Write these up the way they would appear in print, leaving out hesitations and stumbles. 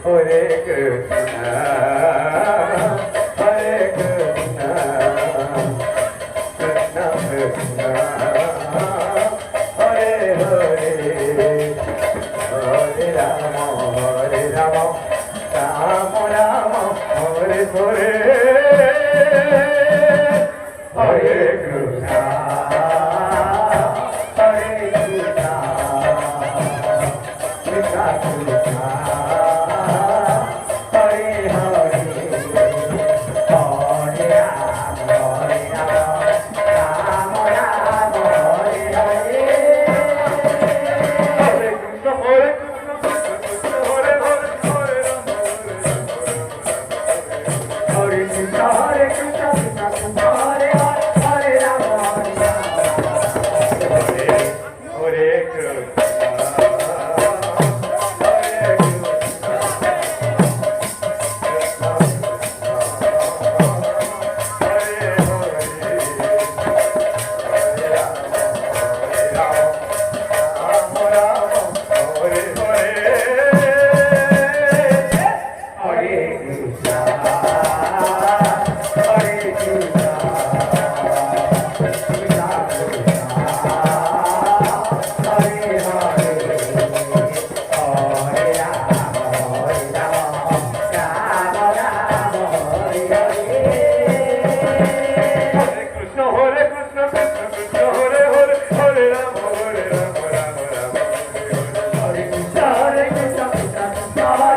Hare Krishna, Hare Krishna, Krishna Krishna, Hare Hare, Hare Rama, Rama Rama, Hare Hare, Hare Krishna, Hare Krishna, Krishna Krishna, Hare Hare, Hare Rama, Rama Rama, Hare Hare, Hare Krishna, Hare Krishna, Krishna Hare Hare, Hare Rama, Hare Krishna, Hare Krishna, Krishna Krishna, Hare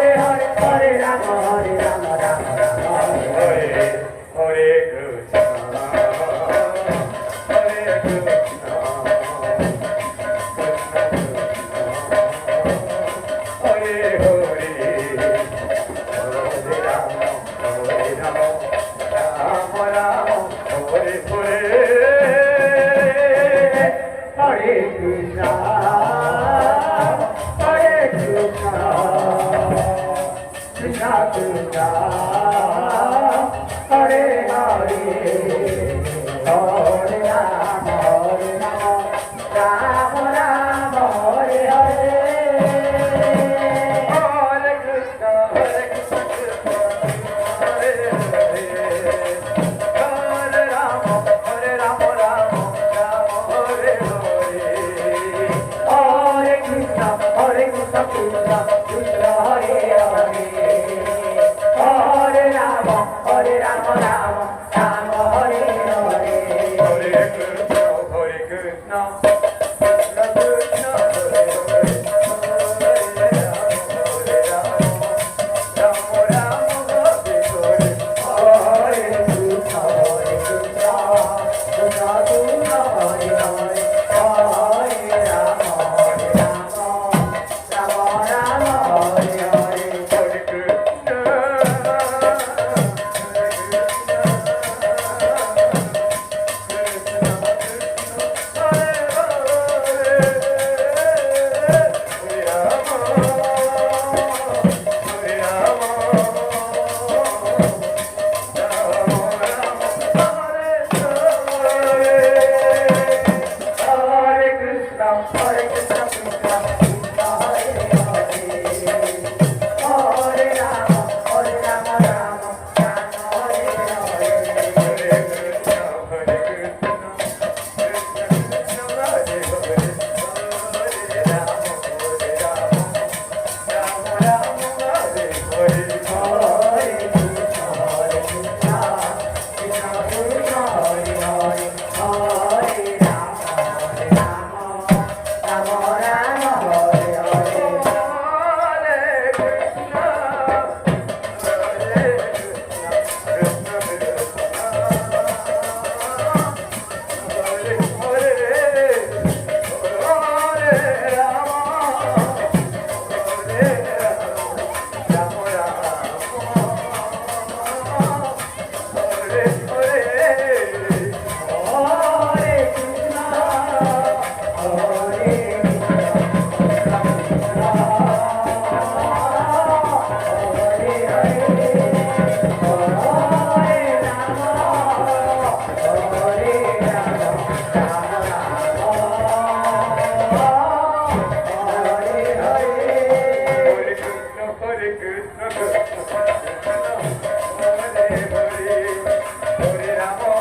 Hare, Hare Rama, Hare Hare, Hare Krishna. Hare Hare Krishna Krishna Krishna Hare Hare Hare Rama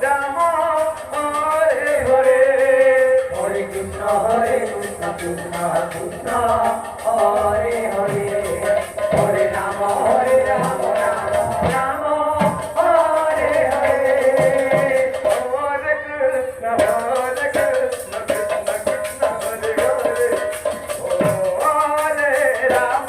Rama Hare Hare Hare Krishna Krishna Krishna Hare Hare Hare Rama Rama Rama Hare Hare Hare Krishna Krishna Krishna Hare Hare Hare Rama